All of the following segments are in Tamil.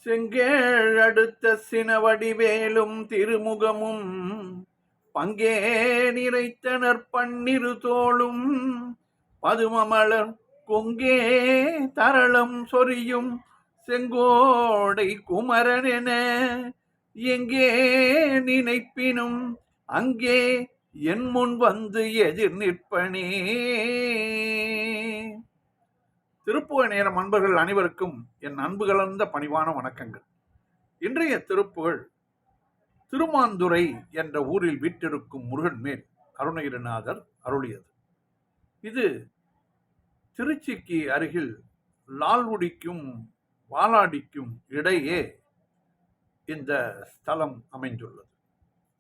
செங்கேழ் அடுத்த சினவடிவேலும் திருமுகமும் பங்கே நிறைத்தனர் பன்னிரு தோளும் பதுமமலர் கொங்கே தரளம் சொரியும் செங்கோடை குமரனென எங்கே நினைப்பினும் அங்கே என் முன் வந்து எதிர் நிற்பனே. திருப்புகழ் நேரம் அன்பர்கள் அனைவருக்கும் என் அன்பு கலந்த பணிவான வணக்கங்கள். இன்றைய திருப்புகழ் திருமாந்துறை என்ற ஊரில் வீற்றிருக்கும் முருகன் மேல் அருணகிரிநாதர் அருளியது. இது திருச்சிக்கு அருகில் லால்குடிக்கும் வாலாடிக்கும் இடையே இந்த ஸ்தலம் அமைந்துள்ளது.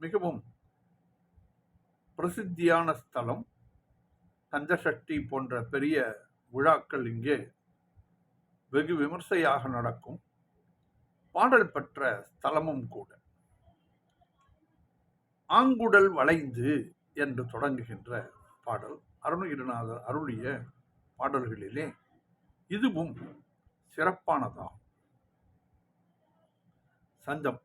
மிகவும் பிரசித்தியான ஸ்தலம். கந்தசஷ்டி போன்ற பெரிய விழாக்கள் இங்கே வெகு விமர்சையாக நடக்கும். பாடல் பெற்ற ஸ்தலமும் கூட. ஆங்குடல் வளைந்து என்று தொடங்குகின்ற பாடல் அருணகிரிநாதர் அருளிய பாடல்களிலே இதுவும் சிறப்பானதாகும். சந்தம்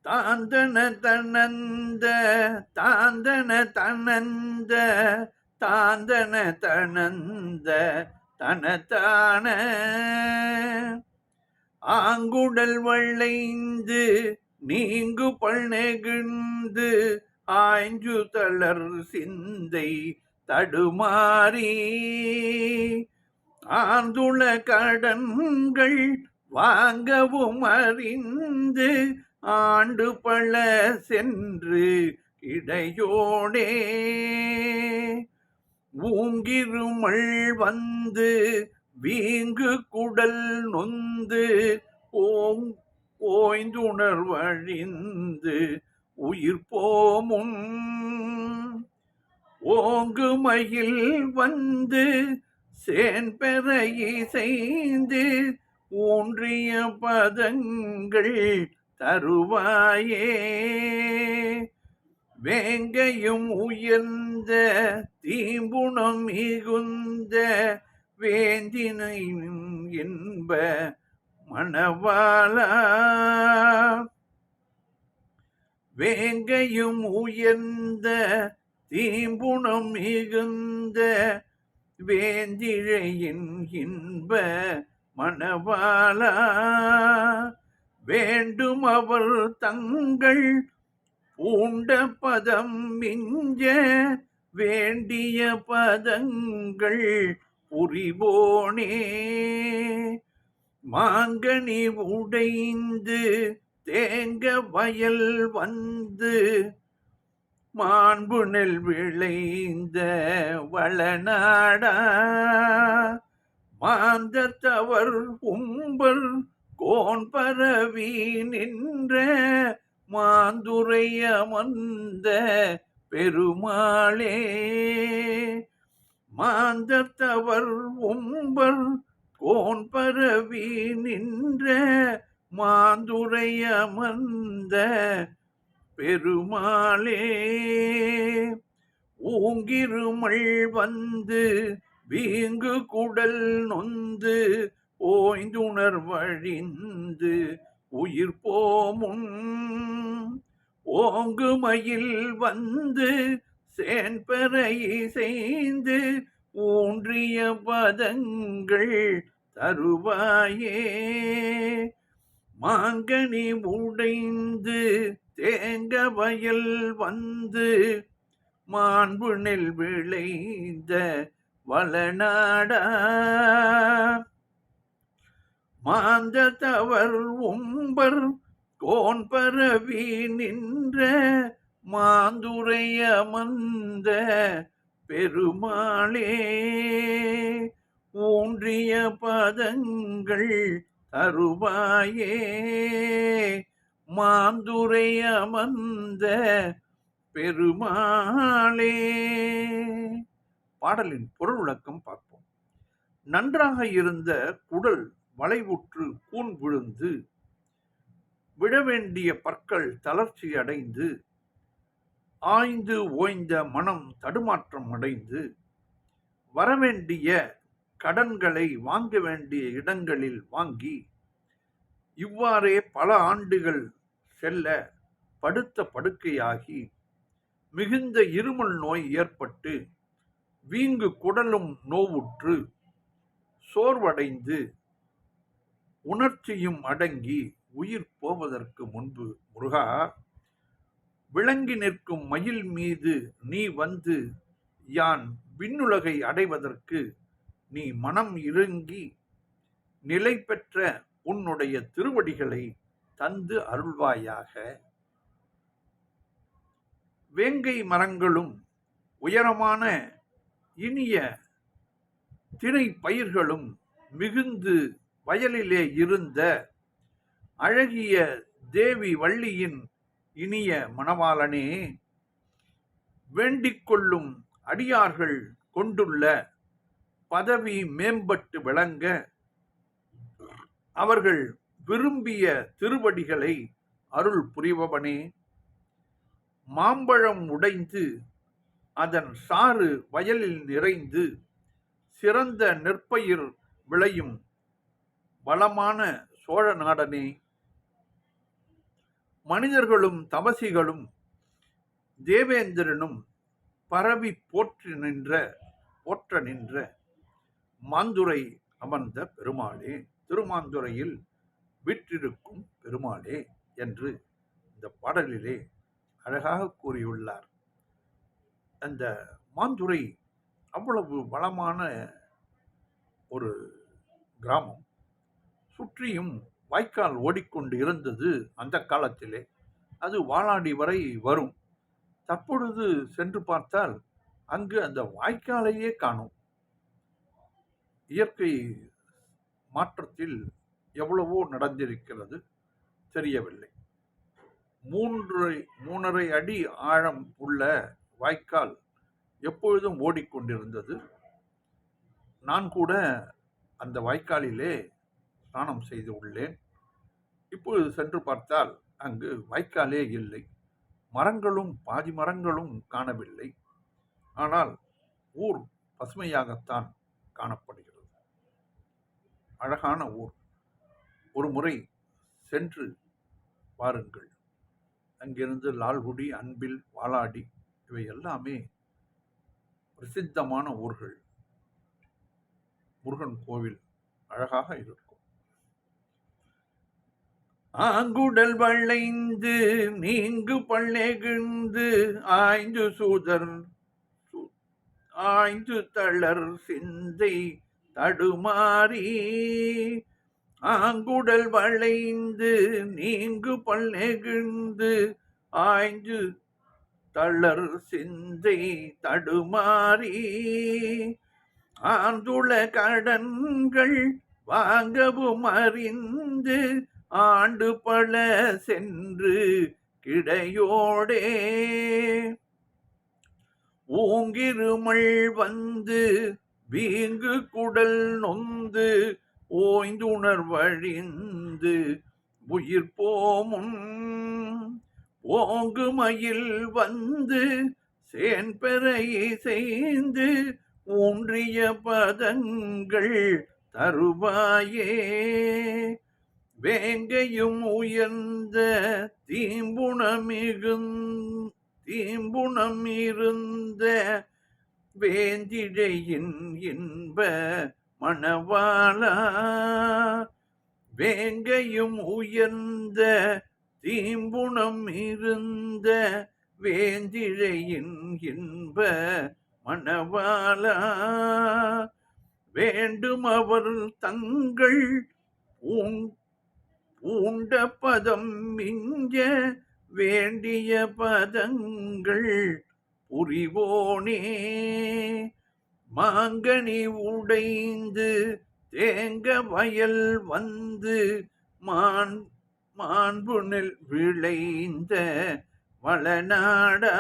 தாந்தன தனந்த தாந்தன தனந்த தாந்தன தனந்த தனத்தான ஆங்குடல் வளைந்து நீங்கு பழநெகிழ்ந்து ஆய்ஞ்சு தளர் சிந்தை தடுமாறி ஆந்துள கடன்கள் வாங்கவும் அறிந்து ஆண்டு பல சென்று இடையோடே ஊங்கிருமல் வந்து வீங்கு குடல் நொந்து ஓய்ந்துணர்வழிந்து உயிர் போமுன் ஓங்கு மயில் வந்து சேன்பெற இசைந்து ஊன்றிய பதங்கள் தருவாயே வேங்கையும் உயர்ந்த தீம்புணம் மிகுந்த வேந்தினை என்ப மணவாளா வேங்கையும் உயர்ந்த தீம்புணம் மிகுந்த வேந்திழையின் இன்ப மணவாளா வேண்டும் அவர் தங்கள் பூண்ட பதம் மிஞ்ச வேண்டிய பதங்கள் புரிவோனே மாங்கனி உடைந்து தேங்க வயல் வந்து மாண்பு நெல் விளைந்த வளநாடா மாந்தத்தவர் உம்பர் கோன் பரவி நின்ற மாந்துரை அமர்ந்த பெருமாளே மாந்தத்தவர் உம்பர் கோன் பரவி நின்ற மாந்துரை அமர்ந்த பெருமாளே ஊங்கிருமல் வந்து வீங்கு குடல் நொந்து ஓய்ந்துணர்வழிந்து உயிர் போமுன் ஓங்கு மயில் வந்து சேன்பெற இசைந்து ஊன்றிய பதங்கள் தருவாயே மாங்கனி உடைந்து தேங்க வயல் வந்து மாண்பு நெல் விளைந்த வளநாடா மாந்தத்தவர் உம்பர் கோன் பரவி நின்ற மாந்துரை அமர்ந்த பெருமாளே ஊன்றிய பதங்கள் தருவாயே மாந்துரை அமர்ந்த பெருமாளே. பாடலின் பொருள் விளக்கம் பார்ப்போம். நன்றாக இருந்த குடல் வளைவுற்று கூன் விழுந்து விழவேண்டிய பற்கள் தளர்ச்சி அடைந்து ஆய்ந்து ஓய்ந்த மனம் தடுமாற்றம் அடைந்து வரவேண்டிய கடன்களை வாங்க வேண்டிய இடங்களில் வாங்கி இவ்வாறே பல ஆண்டுகள் செல்ல படுத்த படுக்கையாகி மிகுந்த இருமல் நோய் ஏற்பட்டு வீங்கு குடலும் நோவுற்று சோர்வடைந்து உணர்ச்சியும் அடங்கி உயிர் போவதற்கு முன்பு, முருகா, விளங்கி நிற்கும் மயில் மீது நீ வந்து யான் விண்ணுலகை அடைவதற்கு நீ மனம் இறங்கி நிலை பெற்ற உன்னுடைய திருவடிகளை தந்து அருள்வாயாக. வேங்கை மரங்களும் உயரமான இனிய திணை பயிர்களும் மிகுந்து வயலிலே இருந்த அழகிய தேவி வள்ளியின் இனிய மணவாளனே, வேண்டிக் கொள்ளும் அடியார்கள் கொண்டுள்ள பதவி மேம்பட்டு விளங்க அவர்கள் விரும்பிய திருவடிகளை அருள் புரிபவனே, மாம்பழம் உடைந்து அதன் சாறு வயலில் நிறைந்து சிறந்த நெற்பயிர் விளையும் வளமான சோழ நாடனே, மனிதர்களும் தபசிகளும் தேவேந்திரனும் பரவி போற்ற நின்ற மாந்துரை அமர்ந்த பெருமாளே, திருமாந்துரையில் விற்றிருக்கும் பெருமாளே என்று இந்த பாடலிலே அழகாக கூறியுள்ளார். அந்த மாந்துரை அவ்வளவு வளமான ஒரு கிராமம். சுற்றியும் வாய்க்கால் ஓடிக்கொண்டு இருந்தது. அந்த காலத்திலே அது வாளாடி வரை வரும். தற்பொழுது சென்று பார்த்தால் அங்கு அந்த வாய்க்காலையே காணும். இயற்கை மாற்றத்தில் எவ்வளவோ நடந்திருக்கிறது, தெரியவில்லை. 3.5 அடி ஆழம் உள்ள வாய்க்கால் எப்பொழுதும் ஓடிக்கொண்டிருந்தது. நான் கூட அந்த வாய்க்காலிலே ஸ்நானம் செய்து உள்ளேன். இப்பொழுது சென்று பார்த்தால் அங்கு வாய்க்காலே இல்லை. மரங்களும் பாதி மரங்களும் காணவில்லை. ஆனால் ஊர் பசுமையாகத்தான் காணப்படுகிறது. அழகான ஊர். ஒரு முறை சென்று பாருங்கள். அங்கிருந்து லால்குடி, அன்பில், வாளாடி இவை எல்லாமே பிரசித்தமான ஊர்கள். முருகன் கோவில் அழகாக இருக்கும். ஆங்குடல் வளைந்து நீங்கு பள்ளெகிழ்ந்து ஆய்ந்து சூதர் ஆய்ந்து தளர் சிந்தை தடுமாறி, ஆங்குடல் வளைந்து நீங்கு பள்ளெகிழ்ந்து ஆய்ந்து தளர் சிந்தை தடுமாறி, ஆந்துள கடன்கள் வாங்கவும் அறிந்து ஆண்டு பல சென்று கிடையோடே, ஓங்கிருமல் வந்து வீங்கு குடல் நொந்து ஓய்ந்துணர்வழிந்து உயிர் போமுன், ஓங்கு மயில் வந்து சேன்பெறையை செய்து ஊன்றிய பதங்கள் தருவாயே, வேங்கையும் உயர்ந்த தீம்புணம் இருந்த வேந்திழையின் இன்ப மணவாளா, வேங்கையும் உயர்ந்த தீம்புணம் இருந்த வேந்திழையின் இன்ப மணவாளா, வேண்டும் அவர் தங்கள் பூண்ட பதம் மிஞ்ச வேண்டிய பதங்கள் புரிவோனே, மாங்கனி உடைந்து தேங்க வயல் வந்து மாண்பு நெல் விளைந்த வளநாடா,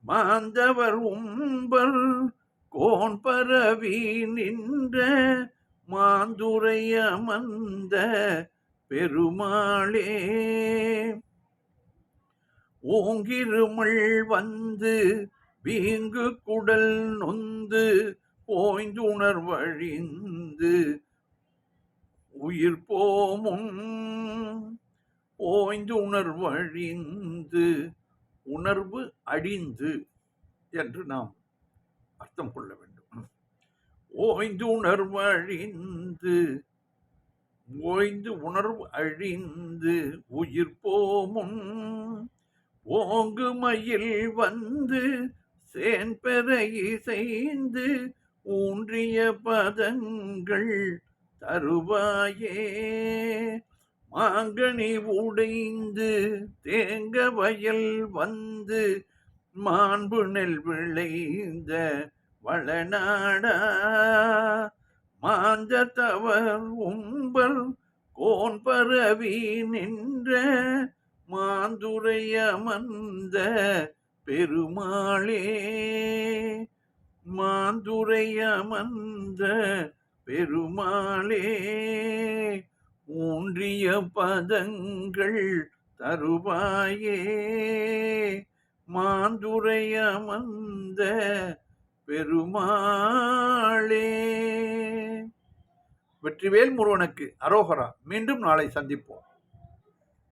மாந்தவர் உம்பர் கோன் பரவி நின்ற மாந்துரை அமர்ந்த பெருமாளே, ஓங்கிருமல் வந்து வீங்கு குடல் நொந்து ஓய்ந்துணர்வழிந்து உயிர் போமுன் ஓய்ந்து உணர்வழிந்து உணர்வு அழிந்து என்று நாம் அர்த்தம் கொள்ள வேண்டும். ஓய்ந்து உணர்வு அழிந்து ஓய்ந்து உணர்வு அழிந்து உயிர் போமுன் ஓங்கு மயில் வந்து சேன்பெற இசைந்து ஊன்றிய பதங்கள் தருவாயே. மாங்கனி உடைந்து தேங்க வயல் வந்து மாண்பு நெல் விளைந்த வளநாடா. மாந்த தவர் உம்பல் கோன் பரவி நின்ற மாந்துரை அமர்ந்த பெருமாளே. மாந்துரை அமர்ந்த பெருமாளே ஊன்றிய பதங்கள் தருவாயே. மாந்துரை அமர்ந்த பெருமாளே. வெற்றிவேல் முருகனுக்கு அரோகரா. மீண்டும் நாளை சந்திப்போம்.